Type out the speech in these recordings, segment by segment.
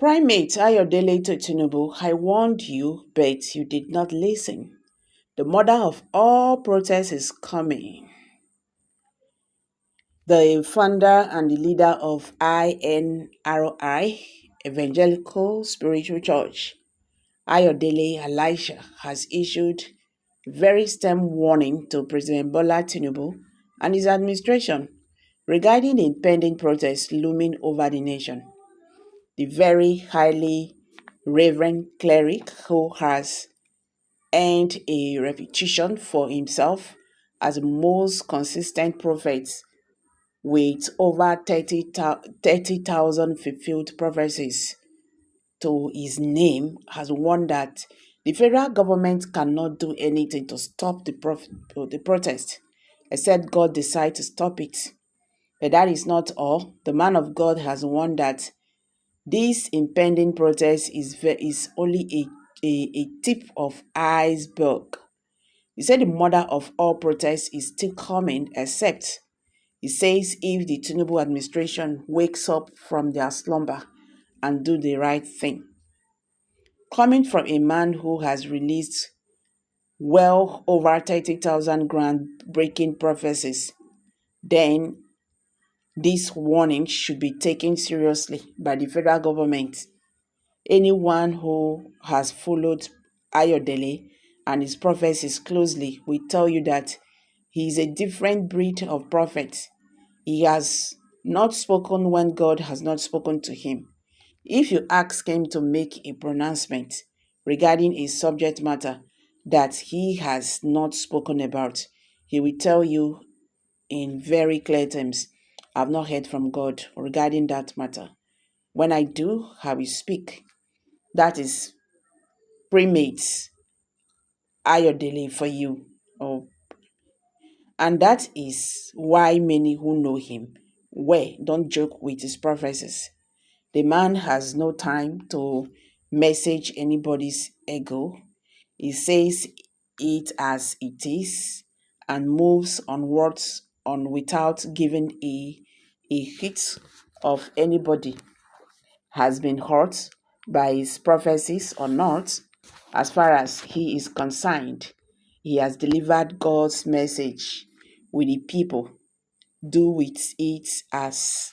Primate Ayodele to Tinubu, I warned you, but you did not listen. The mother of all protests is coming. The founder and the leader of INRI, Evangelical Spiritual Church, Ayodele Elisha, has issued very stern warning to President Bola Tinubu and his administration regarding the impending protests looming over the nation. The very highly reverend cleric who has earned a reputation for himself as the most consistent prophet with over 30,000 fulfilled prophecies to his name has warned that the federal government cannot do anything to stop the protest except God decide to stop it. But that is not all. The man of God has warned that this impending protest is only a tip of iceberg. He said the mother of all protests is still coming, except he says if the Tinubu administration wakes up from their slumber and do the right thing. Coming from a man who has released well over 30,000 groundbreaking prophecies, then this warning should be taken seriously by the federal government. Anyone who has followed Ayodele and his prophecies closely will tell you that he is a different breed of prophet. He has not spoken when God has not spoken to him. If you ask him to make a pronouncement regarding a subject matter that he has not spoken about, he will tell you in very clear terms, I've not heard from God regarding that matter. When I do, I will speak. That is Primate Ayodele for you. Oh, and that is why many who know him don't joke with his prophecies. The man has no time to message anybody's ego. He says it as it is and moves onwards on without giving a hit of anybody has been hurt by his prophecies or not. As far as he is concerned, he has delivered God's message with the people. Do with it as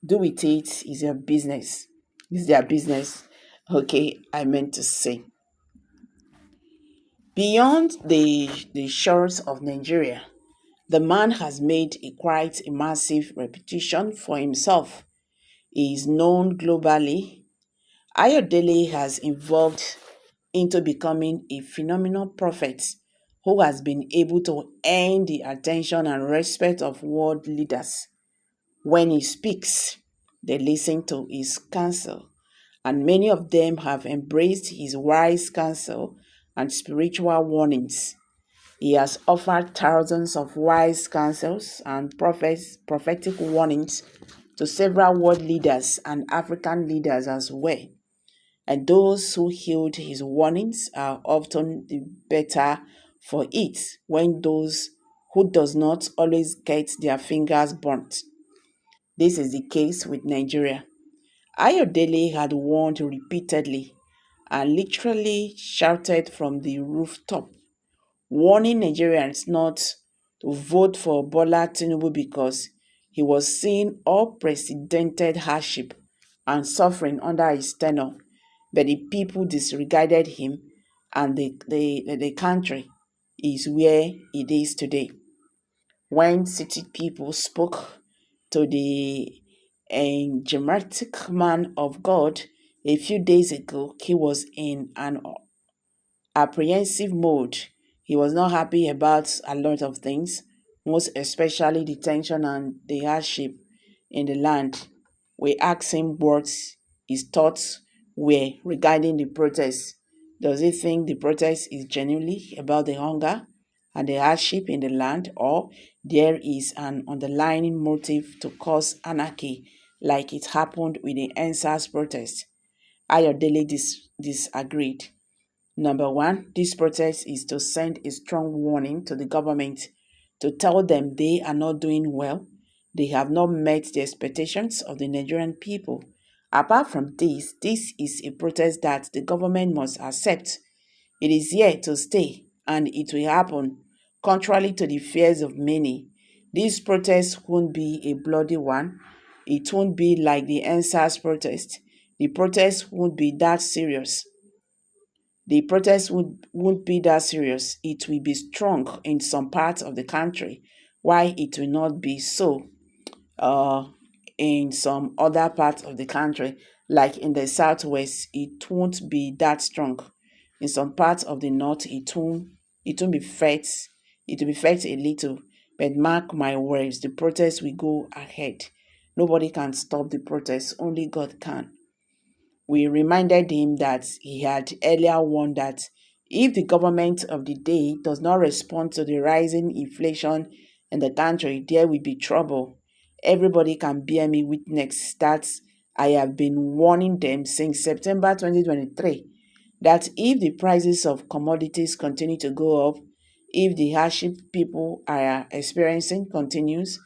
do with it is your business. It's their business. Okay, I meant to say. Beyond the shores of Nigeria, the man has made quite a massive reputation for himself. He is known globally. Ayodele has evolved into becoming a phenomenal prophet who has been able to earn the attention and respect of world leaders. When he speaks, they listen to his counsel, and many of them have embraced his wise counsel and spiritual warnings. He has offered thousands of wise counsels and prophetic warnings to several world leaders and African leaders as well. And those who heed his warnings are often the better for it when those who does not always get their fingers burnt. This is the case with Nigeria. Ayodele had warned repeatedly and literally shouted from the rooftop, warning Nigerians not to vote for Bola Tinubu because he was seeing unprecedented hardship and suffering under his tenure, but the people disregarded him and the country is where it is today. When city people spoke to the enigmatic man of God a few days ago, he was in an apprehensive mode. He was not happy about a lot of things, most especially the tension and the hardship in the land. We asked him what his thoughts were regarding the protest. Does he think the protest is genuinely about the hunger and the hardship in the land, or there is an underlying motive to cause anarchy like it happened with the NSAS protest? Ayodele disagreed. Number one, this protest is to send a strong warning to the government to tell them they are not doing well. They have not met the expectations of the Nigerian people, Apart from this is a protest that the government must accept. It is here to stay and it will happen. Contrary to the fears of many, this protest won't be a bloody one. It won't be like the NSAS protest. The protest won't be that serious. The protest won't be that serious. It will be strong in some parts of the country, why it will not be so uh, in some other parts of the country, like in the southwest, it won't be that strong. In some parts of the north, it won't be felt. It will be felt a little. But mark my words, the protest will go ahead. Nobody can stop the protest. Only God can. We reminded him that he had earlier warned that if the government of the day does not respond to the rising inflation in the country, there will be trouble. Everybody can bear me witness that I have been warning them since September 2023 that if the prices of commodities continue to go up, if the hardship people are experiencing continues,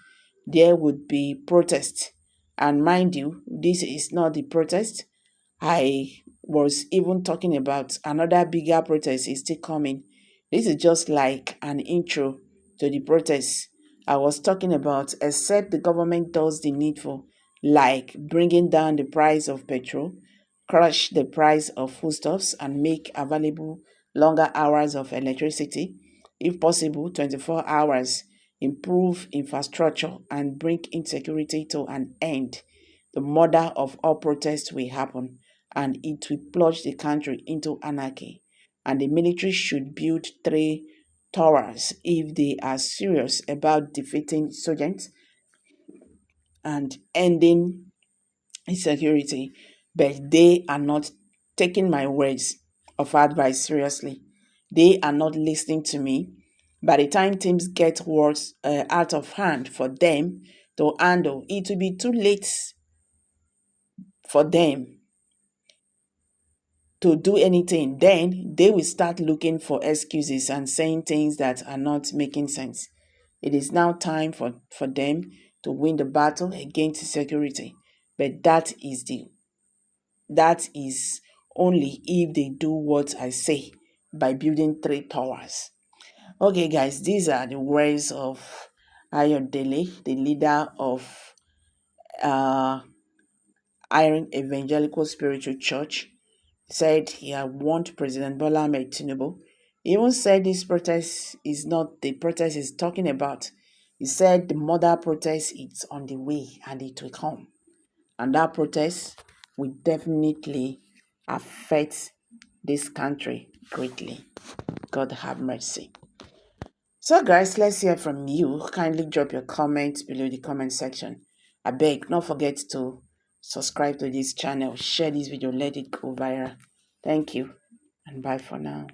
there would be protest. And mind you, this is not the protest. I was even talking about another bigger protest is still coming. This is just like an intro to the protest I was talking about, except the government does the needful, like bringing down the price of petrol, crush the price of foodstuffs, and make available longer hours of electricity, if possible, 24 hours, improve infrastructure, and bring insecurity to an end. The murder of all protests will happen and it will plunge the country into anarchy. And the military should build three towers if they are serious about defeating insurgents and ending insecurity. But they are not taking my words of advice seriously. They are not listening to me. By the time things get worse, out of hand for them to handle, it will be too late for them to do anything. Then they will start looking for excuses and saying things that are not making sense. It is now time for them to win the battle against security. But that is only if they do what I say by building three towers. Okay, guys, these are the words of Ayodele, the leader of uh, Iron Evangelical Spiritual Church. Said he had warned President Bola Ahmed Tinubu. He even said this protest is not the protest he's talking about. He said the mother protest is on the way and it will come. And that protest will definitely affect this country greatly. God have mercy. So guys, let's hear from you. Kindly drop your comments below the comment section. I beg, don't forget to subscribe to this channel, share this video, let it go viral. Thank you and bye for now.